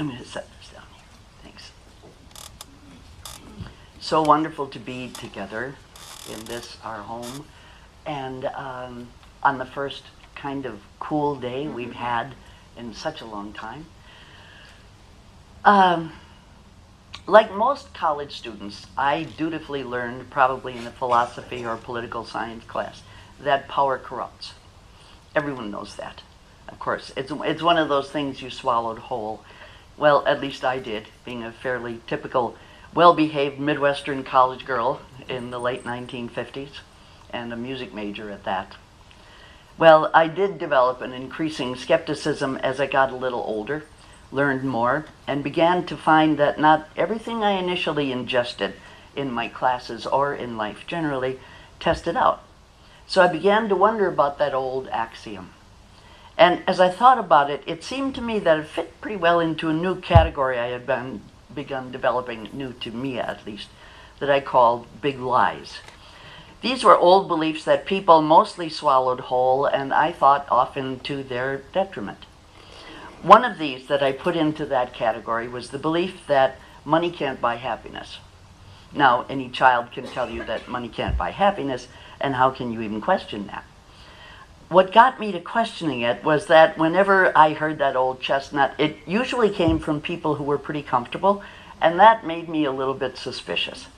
I'm going to set this down here. Thanks. So wonderful to be together in this, our home. And on the first kind of cool day we've had in such a long time. Like most college students, I dutifully learned, probably in a philosophy or political science class, that power corrupts. Everyone knows that. Of course, it's one of those things you swallowed whole. Well, at least I did, being a fairly typical, well-behaved Midwestern college girl in the late 1950s, and a music major at that. Well, I did develop an increasing skepticism as I got a little older, learned more, and began to find that not everything I initially ingested in my classes or in life generally tested out. So I began to wonder about that old axiom. And as I thought about it, it seemed to me that it fit pretty well into a new category I had begun developing, new to me at least, that I called big lies. These were old beliefs that people mostly swallowed whole, and I thought often to their detriment. One of these that I put into that category was the belief that money can't buy happiness. Now, any child can tell you that money can't buy happiness, and how can you even question that? What got me to questioning it was that whenever I heard that old chestnut, it usually came from people who were pretty comfortable, and that made me a little bit suspicious.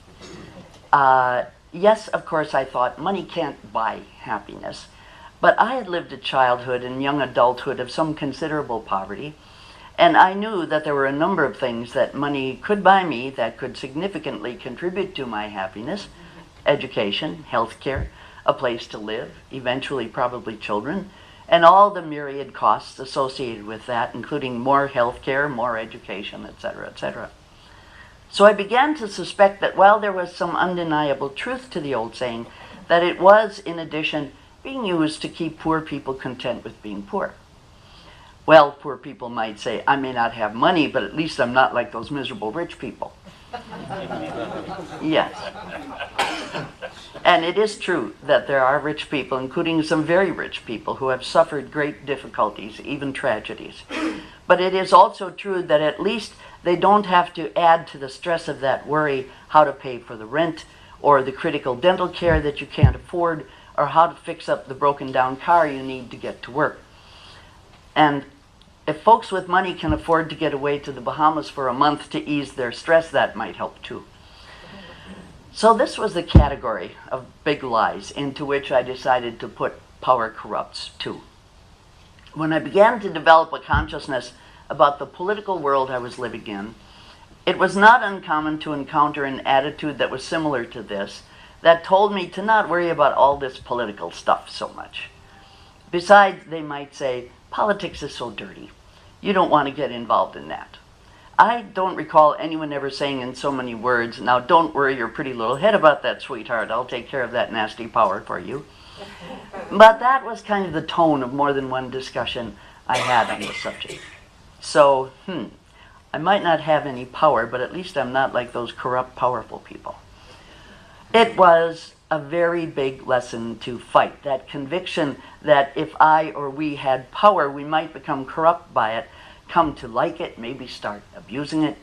Yes, of course, I thought money can't buy happiness. But I had lived a childhood and young adulthood of some considerable poverty, and I knew that there were a number of things that money could buy me that could significantly contribute to my happiness: education, health care, a place to live, eventually probably children, and all the myriad costs associated with that, including more health care, more education, etc., etc. So I began to suspect that while there was some undeniable truth to the old saying, that it was, in addition, being used to keep poor people content with being poor. Well, poor people might say, I may not have money, but at least I'm not like those miserable rich people. Yes. And it is true that there are rich people, including some very rich people, who have suffered great difficulties, even tragedies. But it is also true that at least they don't have to add to the stress of that worry how to pay for the rent, or the critical dental care that you can't afford, or how to fix up the broken down car you need to get to work. And if folks with money can afford to get away to the Bahamas for a month to ease their stress, that might help too. So this was the category of big lies into which I decided to put power corrupts too. When I began to develop a consciousness about the political world I was living in, it was not uncommon to encounter an attitude that was similar to this, that told me to not worry about all this political stuff so much. Besides, they might say, politics is so dirty. You don't want to get involved in that. I don't recall anyone ever saying in so many words, now don't worry your pretty little head about that, sweetheart. I'll take care of that nasty power for you. But that was kind of the tone of more than one discussion I had on the subject. So, I might not have any power, but at least I'm not like those corrupt, powerful people. It was a very big lesson to fight, that conviction that if I or we had power, we might become corrupt by it, come to like it, maybe start abusing it.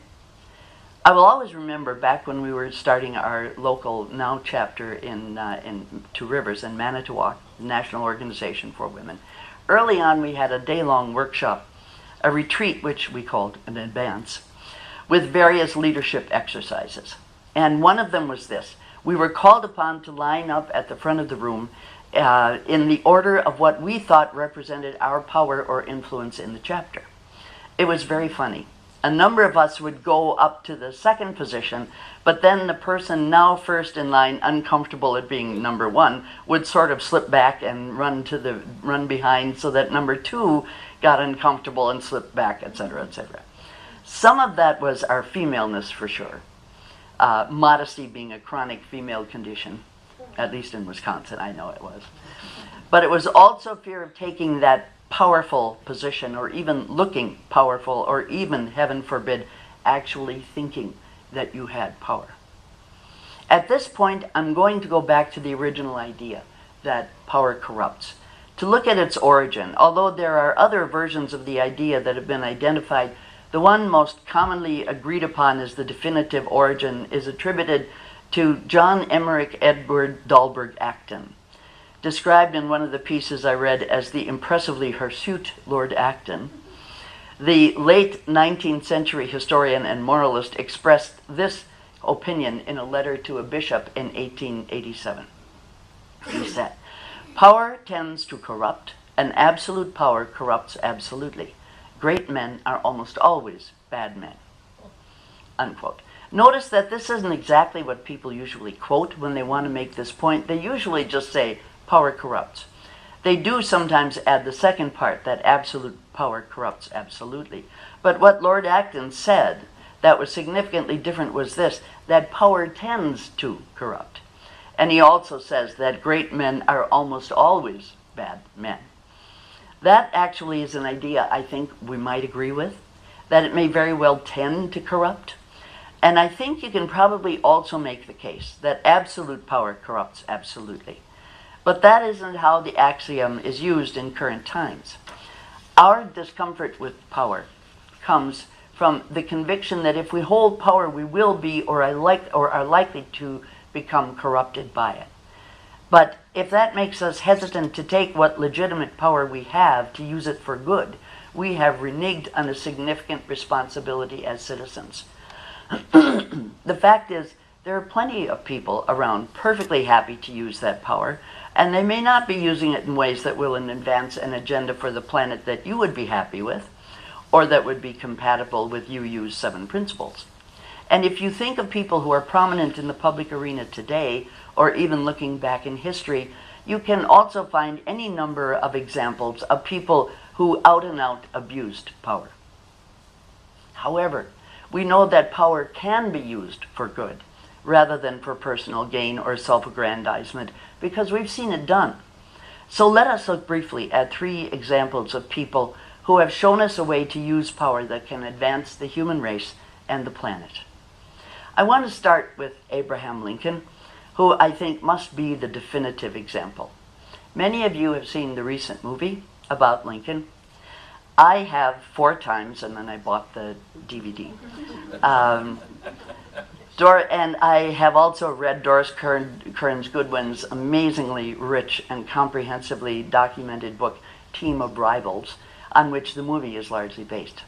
I will always remember back when we were starting our local NOW chapter in Two Rivers in Manitowoc, the National Organization for Women. Early on, we had a day-long workshop, a retreat, which we called an advance, with various leadership exercises. And one of them was this. We were called upon to line up at the front of the room in the order of what we thought represented our power or influence in the chapter. It was very funny. A number of us would go up to the second position, but then the person now first in line, uncomfortable at being number one, would sort of slip back and run behind, so that number two got uncomfortable and slipped back, etc., etc. Some of that was our femaleness for sure. Modesty being a chronic female condition, at least in Wisconsin, I know it was. But it was also fear of taking that powerful position, or even looking powerful, or even, heaven forbid, actually thinking that you had power. At this point, I'm going to go back to the original idea that power corrupts, to look at its origin, although there are other versions of the idea that have been identified The one most commonly agreed upon as the definitive origin is attributed to John Emmerich Edward Dahlberg Acton, described in one of the pieces I read as the impressively hirsute Lord Acton. The late 19th century historian and moralist expressed this opinion in a letter to a bishop in 1887. He said, "Power tends to corrupt, and absolute power corrupts absolutely. Great men are almost always bad men." Unquote. Notice that this isn't exactly what people usually quote when they want to make this point. They usually just say, power corrupts. They do sometimes add the second part, that absolute power corrupts absolutely. But what Lord Acton said that was significantly different was this, that power tends to corrupt. And he also says that great men are almost always bad men. That actually is an idea I think we might agree with, that it may very well tend to corrupt. And I think you can probably also make the case that absolute power corrupts absolutely. But that isn't how the axiom is used in current times. Our discomfort with power comes from the conviction that if we hold power, we will be or are likely to become corrupted by it. But if that makes us hesitant to take what legitimate power we have to use it for good, we have reneged on a significant responsibility as citizens. The fact is, there are plenty of people around perfectly happy to use that power, and they may not be using it in ways that will advance an agenda for the planet that you would be happy with, or that would be compatible with UU's 7 principles. And if you think of people who are prominent in the public arena today, or even looking back in history, you can also find any number of examples of people who out and out abused power. However, we know that power can be used for good, rather than for personal gain or self-aggrandizement, because we've seen it done. So let us look briefly at 3 examples of people who have shown us a way to use power that can advance the human race and the planet. I want to start with Abraham Lincoln, who I think must be the definitive example. Many of you have seen the recent movie about Lincoln. I have 4 times, and then I bought the DVD. And I have also read Doris Kearns Goodwin's amazingly rich and comprehensively documented book, Team of Rivals, on which the movie is largely based.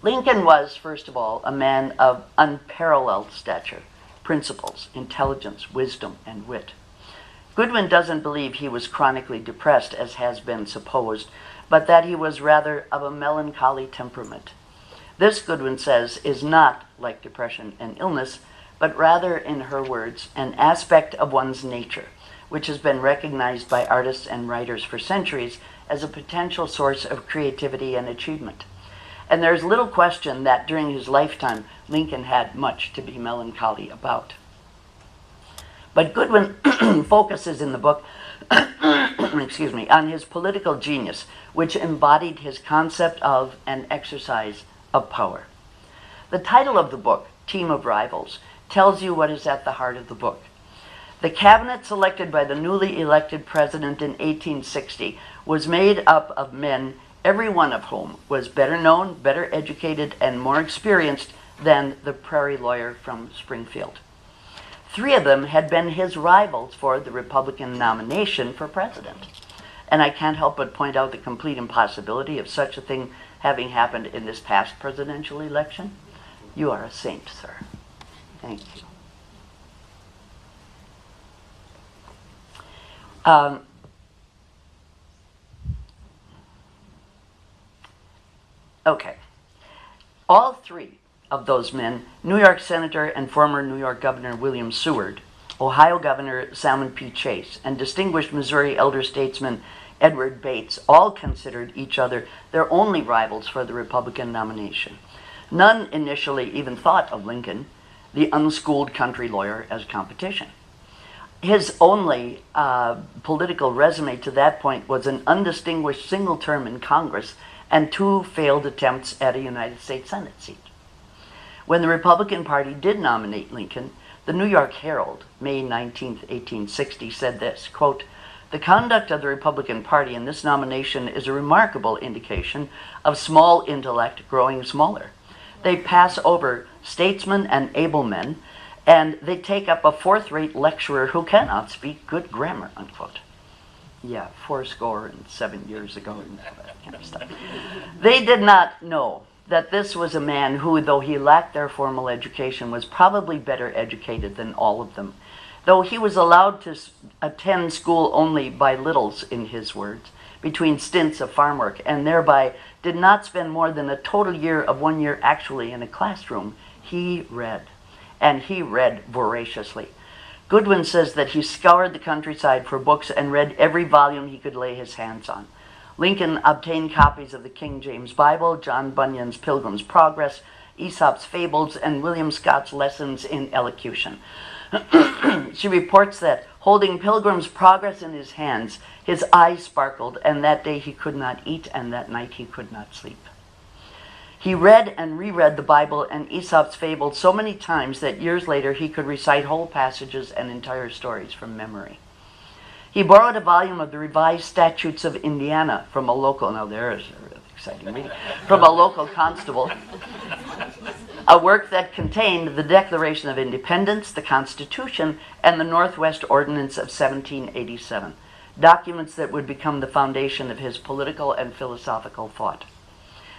Lincoln was, first of all, a man of unparalleled stature, principles, intelligence, wisdom, and wit. Goodwin doesn't believe he was chronically depressed, as has been supposed, but that he was rather of a melancholy temperament. This, Goodwin says, is not like depression and illness, but rather, in her words, an aspect of one's nature, which has been recognized by artists and writers for centuries as a potential source of creativity and achievement. And there's little question that during his lifetime, Lincoln had much to be melancholy about. But Goodwin focuses in the book on his political genius, which embodied his concept of and exercise of power. The title of the book, Team of Rivals, tells you what is at the heart of the book. The cabinet selected by the newly elected president in 1860 was made up of men, every one of whom was better known, better educated, and more experienced than the prairie lawyer from Springfield. 3 of them had been his rivals for the Republican nomination for president. And I can't help but point out the complete impossibility of such a thing having happened in this past presidential election. You are a saint, sir. Thank you. Okay. All 3 of those men, New York Senator and former New York Governor William Seward, Ohio Governor Salmon P. Chase, and distinguished Missouri elder statesman Edward Bates, all considered each other their only rivals for the Republican nomination. None initially even thought of Lincoln, the unschooled country lawyer, as competition. His only political resume to that point was an undistinguished single term in Congress and 2 failed attempts at a United States Senate seat. When the Republican Party did nominate Lincoln, the New York Herald, May 19, 1860, said this, quote, The conduct of the Republican Party in this nomination is a remarkable indication of small intellect growing smaller. They pass over statesmen and able men, and they take up a fourth-rate lecturer who cannot speak good grammar, unquote. Yeah, 7 years ago and that kind of stuff. They did not know that this was a man who, though he lacked their formal education, was probably better educated than all of them. Though he was allowed to attend school only by littles, in his words, between stints of farm work, and thereby did not spend more than a total year of 1 year actually in a classroom, he read. And he read voraciously. Goodwin says that he scoured the countryside for books and read every volume he could lay his hands on. Lincoln obtained copies of the King James Bible, John Bunyan's Pilgrim's Progress, Aesop's Fables, and William Scott's Lessons in Elocution. She reports that, holding Pilgrim's Progress in his hands, his eyes sparkled, and that day he could not eat, and that night he could not sleep. He read and reread the Bible and Aesop's Fables so many times that years later he could recite whole passages and entire stories from memory. He borrowed a volume of the Revised Statutes of Indiana from a local, now there is a really exciting reading, from a local constable, a work that contained the Declaration of Independence, the Constitution, and the Northwest Ordinance of 1787, documents that would become the foundation of his political and philosophical thought.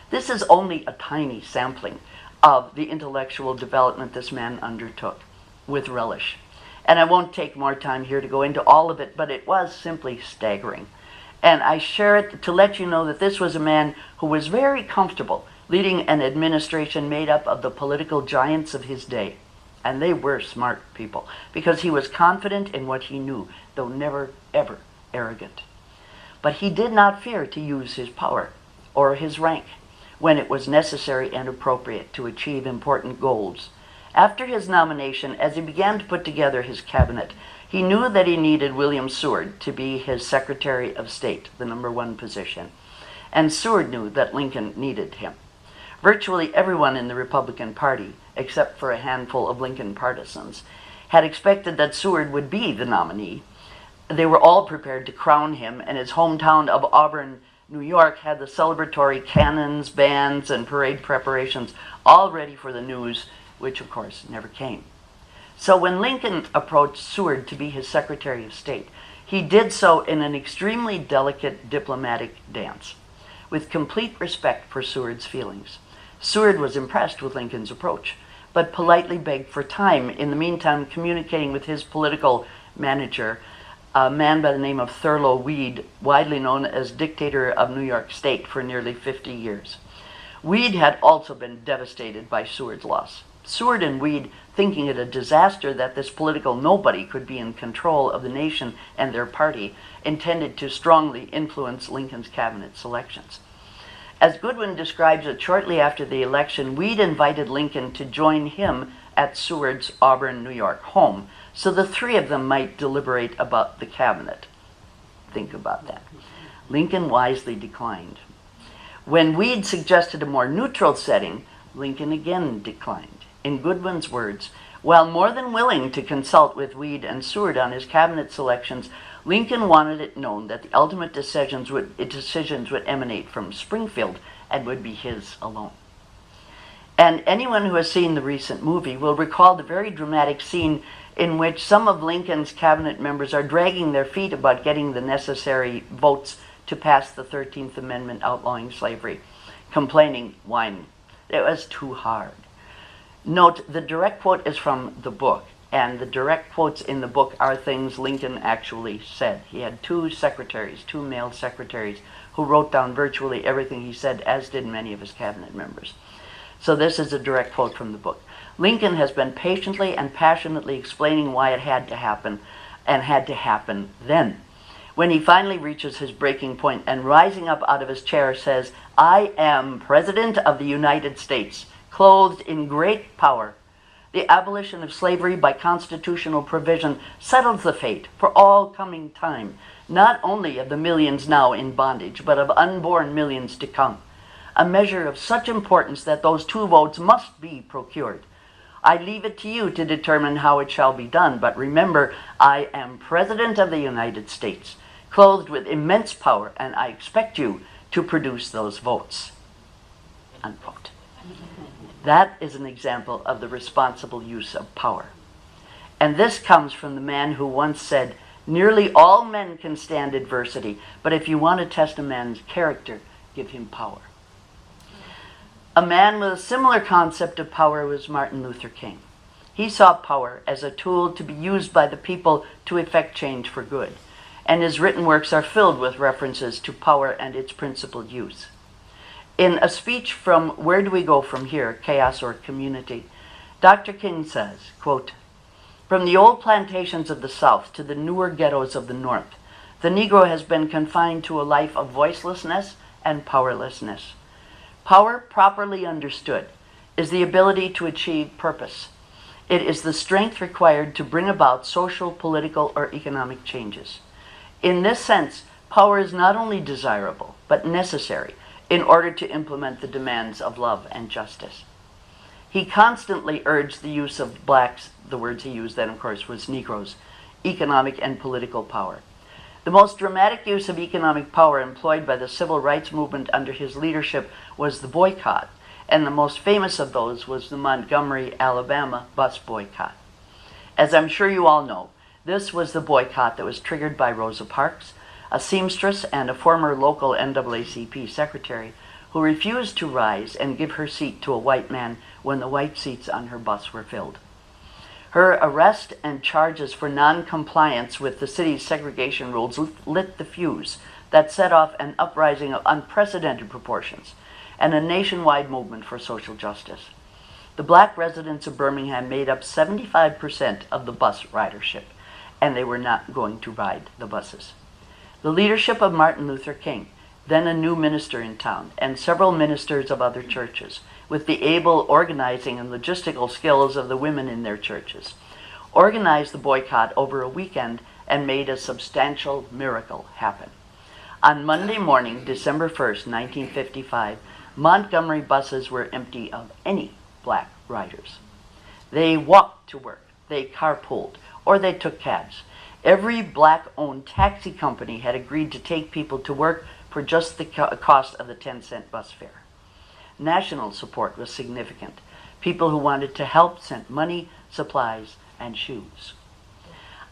This is only a tiny sampling of the intellectual development this man undertook with relish. And I won't take more time here to go into all of it, but it was simply staggering. And I share it to let you know that this was a man who was very comfortable leading an administration made up of the political giants of his day. And they were smart people, because he was confident in what he knew, though never, ever arrogant. But he did not fear to use his power or his rank when it was necessary and appropriate to achieve important goals. After his nomination, as he began to put together his cabinet, he knew that he needed William Seward to be his Secretary of State, the #1 position. And Seward knew that Lincoln needed him. Virtually everyone in the Republican Party, except for a handful of Lincoln partisans, had expected that Seward would be the nominee. They were all prepared to crown him, and his hometown of Auburn, New York, had the celebratory cannons, bands, and parade preparations all ready for the news, which of course never came. So when Lincoln approached Seward to be his Secretary of State, he did so in an extremely delicate diplomatic dance, with complete respect for Seward's feelings. Seward was impressed with Lincoln's approach, but politely begged for time, in the meantime communicating with his political manager, a man by the name of Thurlow Weed, widely known as dictator of New York State for nearly 50 years. Weed had also been devastated by Seward's loss. Seward and Weed, thinking it a disaster that this political nobody could be in control of the nation and their party, intended to strongly influence Lincoln's cabinet selections. As Goodwin describes it, shortly after the election, Weed invited Lincoln to join him at Seward's Auburn, New York home, so the three of them might deliberate about the cabinet. Think about that. Lincoln wisely declined. When Weed suggested a more neutral setting, Lincoln again declined. In Goodwin's words, while more than willing to consult with Weed and Seward on his cabinet selections, Lincoln wanted it known that the ultimate decisions would emanate from Springfield and would be his alone. And anyone who has seen the recent movie will recall the very dramatic scene in which some of Lincoln's cabinet members are dragging their feet about getting the necessary votes to pass the 13th Amendment outlawing slavery, complaining, whining, it was too hard. Note, the direct quote is from the book, and the direct quotes in the book are things Lincoln actually said. He had two male secretaries, who wrote down virtually everything he said, as did many of his cabinet members. So this is a direct quote from the book. Lincoln has been patiently and passionately explaining why it had to happen, and had to happen then. When he finally reaches his breaking point and rising up out of his chair says, "I am President of the United States, clothed in great power. The abolition of slavery by constitutional provision settles the fate for all coming time, not only of the millions now in bondage, but of unborn millions to come. A measure of such importance that those 2 votes must be procured. I leave it to you to determine how it shall be done, but remember, I am President of the United States. clothed with immense power, and I expect you to produce those votes." Unquote. That is an example of the responsible use of power. And this comes from the man who once said, "Nearly all men can stand adversity, but if you want to test a man's character, give him power." A man with a similar concept of power was Martin Luther King. He saw power as a tool to be used by the people to effect change for good, and his written works are filled with references to power and its principled use. In a speech from Where Do We Go From Here, Chaos or Community, Dr. King says, quote, "From the old plantations of the South to the newer ghettos of the North, the Negro has been confined to a life of voicelessness and powerlessness. Power, properly understood, is the ability to achieve purpose. It is the strength required to bring about social, political, or economic changes. In this sense, power is not only desirable, but necessary in order to implement the demands of love and justice." He constantly urged the use of blacks, the words he used then, of course, was Negroes, economic and political power. The most dramatic use of economic power employed by the civil rights movement under his leadership was the boycott, and the most famous of those was the Montgomery, Alabama bus boycott. As I'm sure you all know, this was the boycott that was triggered by Rosa Parks, a seamstress and a former local NAACP secretary who refused to rise and give her seat to a white man when the white seats on her bus were filled. Her arrest and charges for non-compliance with the city's segregation rules lit the fuse that set off an uprising of unprecedented proportions and a nationwide movement for social justice. The black residents of Birmingham made up 75% of the bus ridership, and they were not going to ride the buses. The leadership of Martin Luther King, then a new minister in town, and several ministers of other churches, with the able organizing and logistical skills of the women in their churches, organized the boycott over a weekend and made a substantial miracle happen. On Monday morning, December 1st, 1955, Montgomery buses were empty of any black riders. They walked to work, they carpooled, or they took cabs. Every black-owned taxi company had agreed to take people to work for just the cost of the 10-cent bus fare. National support was significant. People who wanted to help sent money, supplies, and shoes.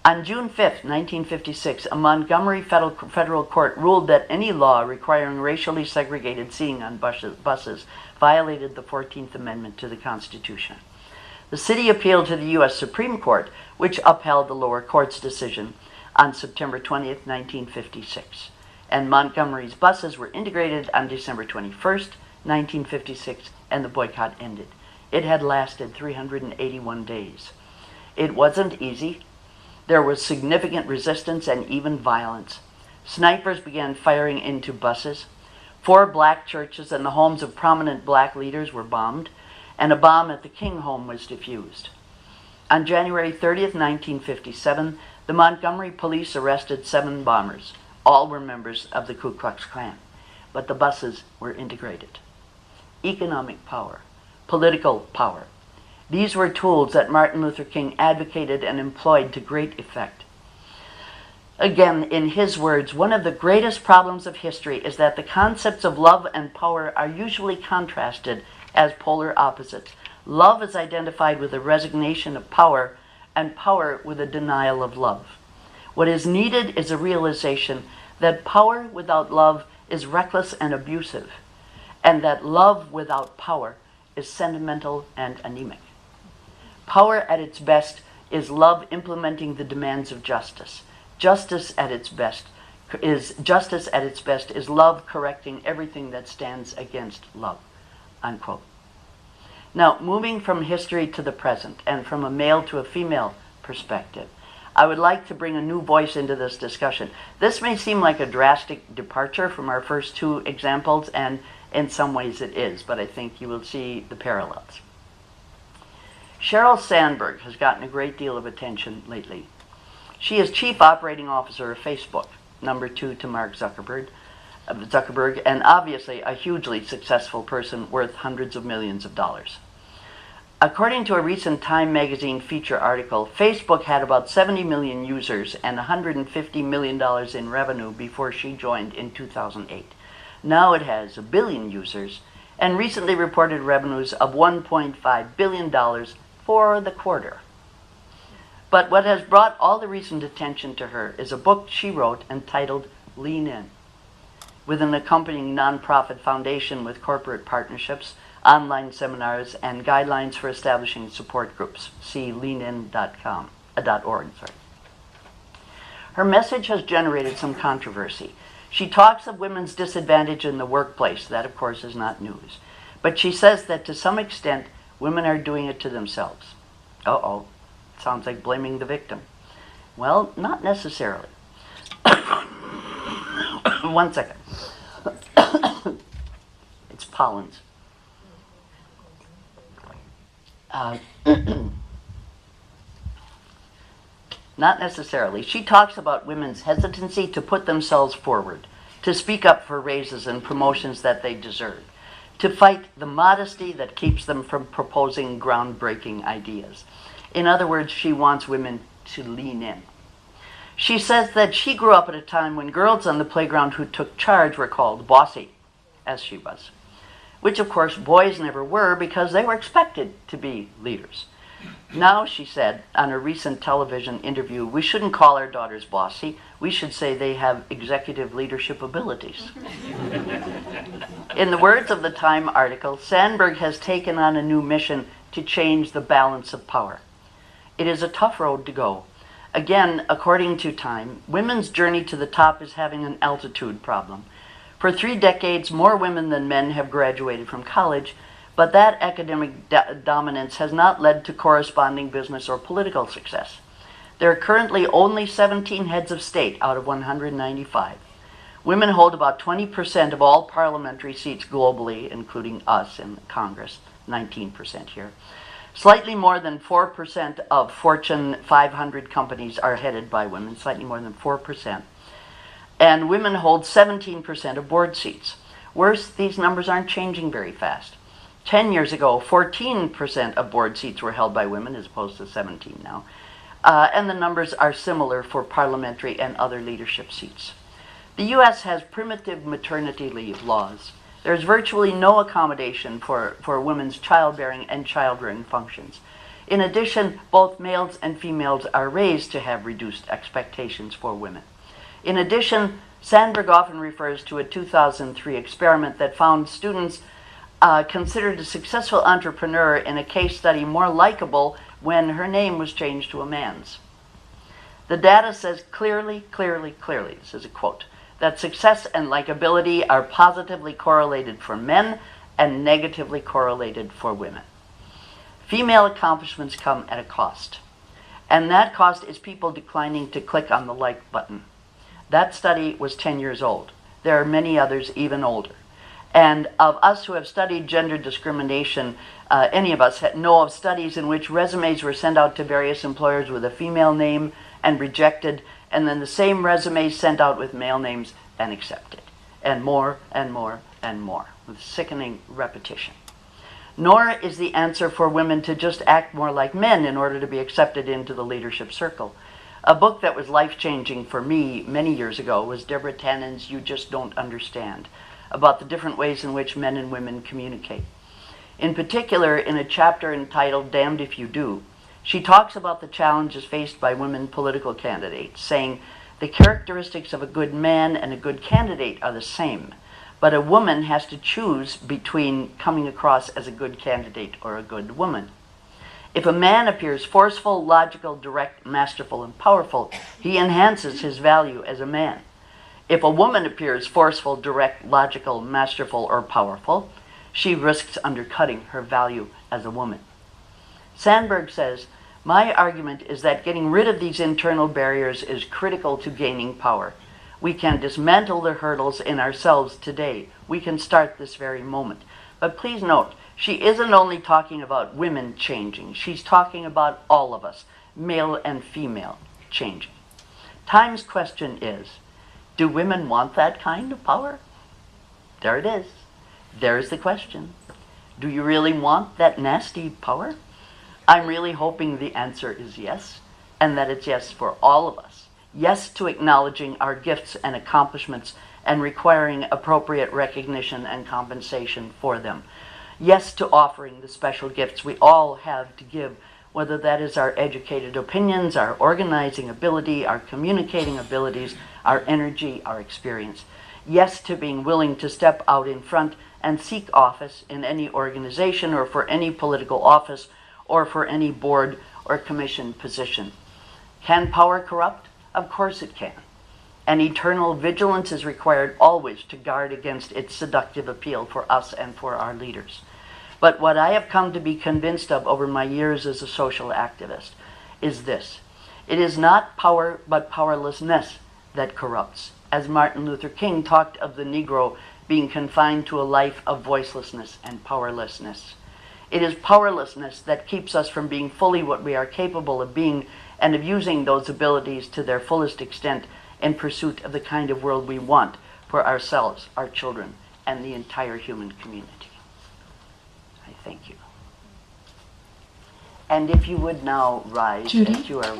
On June 5, 1956, a Montgomery federal court ruled that any law requiring racially segregated seating on buses violated the 14th Amendment to the Constitution. The city appealed to the U.S. Supreme Court, which upheld the lower court's decision on September 20, 1956. And Montgomery's buses were integrated on December 21, 1956, and the boycott ended. It had lasted 381 days. It wasn't easy. There was significant resistance and even violence. Snipers began firing into buses. 4 black churches and the homes of prominent black leaders were bombed, and a bomb at the King home was defused. On January 30th, 1957, the Montgomery police arrested 7 bombers. All were members of the Ku Klux Klan, but the buses were integrated. Economic power, political power. These were tools that Martin Luther King advocated and employed to great effect. Again, in his words, one of the greatest problems of history is that the concepts of love and power are usually contrasted as polar opposites. Love is identified with a resignation of power, and power with a denial of love. What is needed is a realization that power without love is reckless and abusive, and that love without power is sentimental and anemic. Power at its best is love implementing the demands of justice. Justice at its best is love correcting everything that stands against love. Unquote. Now, moving from history to the present and from a male to a female perspective, I would like to bring a new voice into this discussion. This may seem like a drastic departure from our first 2 examples, and in some ways it is, but I think you will see the parallels. Sheryl Sandberg has gotten a great deal of attention lately. She is Chief Operating Officer of Facebook, number 2 to Mark Zuckerberg, and obviously a hugely successful person worth hundreds of millions of dollars. According to a recent Time magazine feature article, Facebook had about 70 million users and $150 million in revenue before she joined in 2008. Now it has 1 billion users and recently reported revenues of $1.5 billion for the quarter. But what has brought all the recent attention to her is a book she wrote entitled Lean In, with an accompanying nonprofit foundation with corporate partnerships, online seminars, and guidelines for establishing support groups. See leanin.org. Her message has generated some controversy. She talks of women's disadvantage in the workplace. That, of course, is not news. But she says that to some extent, women are doing it to themselves. Uh-oh. Sounds like blaming the victim. Well, not necessarily. One second. It's pollens. Not necessarily. She talks about women's hesitancy to put themselves forward, to speak up for raises and promotions that they deserve, to fight the modesty that keeps them from proposing groundbreaking ideas. In other words, she wants women to lean in. She says that she grew up at a time when girls on the playground who took charge were called bossy, as she was, which of course boys never were because they were expected to be leaders. Now, she said on a recent television interview, we shouldn't call our daughters bossy. We should say they have executive leadership abilities. In the words of the Time article, Sandberg has taken on a new mission to change the balance of power. It is a tough road to go. Again, according to Time, women's journey to the top is having an altitude problem. For 3 decades, more women than men have graduated from college, but that academic dominance has not led to corresponding business or political success. There are currently only 17 heads of state out of 195. Women hold about 20% of all parliamentary seats globally, including us in Congress, 19% here. Slightly more than 4% of Fortune 500 companies are headed by women, slightly more than 4%. And women hold 17% of board seats. Worse, these numbers aren't changing very fast. 10 years ago, 14% of board seats were held by women as opposed to 17 now. And the numbers are similar for parliamentary and other leadership seats. The U.S. has primitive maternity leave laws. There's virtually no accommodation for women's childbearing and child-rearing functions. In addition, both males and females are raised to have reduced expectations for women. In addition, Sandberg often refers to a 2003 experiment that found students considered a successful entrepreneur in a case study more likable when her name was changed to a man's. The data says clearly, this is a quote, that success and likability are positively correlated for men and negatively correlated for women. Female accomplishments come at a cost, and that cost is people declining to click on the like button. That study was 10 years old. There are many others even older. And of us who have studied gender discrimination, any of us know of studies in which resumes were sent out to various employers with a female name and rejected, and then the same resumes sent out with male names and accepted, and more and more and more, with sickening repetition. Nor is the answer for women to just act more like men in order to be accepted into the leadership circle. A book that was life-changing for me many years ago was Deborah Tannen's You Just Don't Understand, about the different ways in which men and women communicate. In particular, in a chapter entitled Damned If You Do, she talks about the challenges faced by women political candidates, saying, the characteristics of a good man and a good candidate are the same, but a woman has to choose between coming across as a good candidate or a good woman. If a man appears forceful, logical, direct, masterful, and powerful, he enhances his value as a man. If a woman appears forceful, direct, logical, masterful, or powerful, she risks undercutting her value as a woman. Sandberg says, my argument is that getting rid of these internal barriers is critical to gaining power. We can dismantle the hurdles in ourselves today. We can start this very moment. But please note, she isn't only talking about women changing. She's talking about all of us, male and female, changing. Time's question is, do women want that kind of power? There it is. There's the question. Do you really want that nasty power? I'm really hoping the answer is yes, and that it's yes for all of us. Yes to acknowledging our gifts and accomplishments and requiring appropriate recognition and compensation for them. Yes to offering the special gifts we all have to give, whether that is our educated opinions, our organizing ability, our communicating abilities, our energy, our experience. Yes to being willing to step out in front and seek office in any organization or for any political office or for any board or commission position. Can power corrupt? Of course it can. And eternal vigilance is required always to guard against its seductive appeal for us and for our leaders. But what I have come to be convinced of over my years as a social activist is this. It is not power but powerlessness that corrupts. As Martin Luther King talked of the Negro being confined to a life of voicelessness and powerlessness. It is powerlessness that keeps us from being fully what we are capable of being and of using those abilities to their fullest extent in pursuit of the kind of world we want for ourselves, our children, and the entire human community. I thank you. And if you would now rise Judy? as you are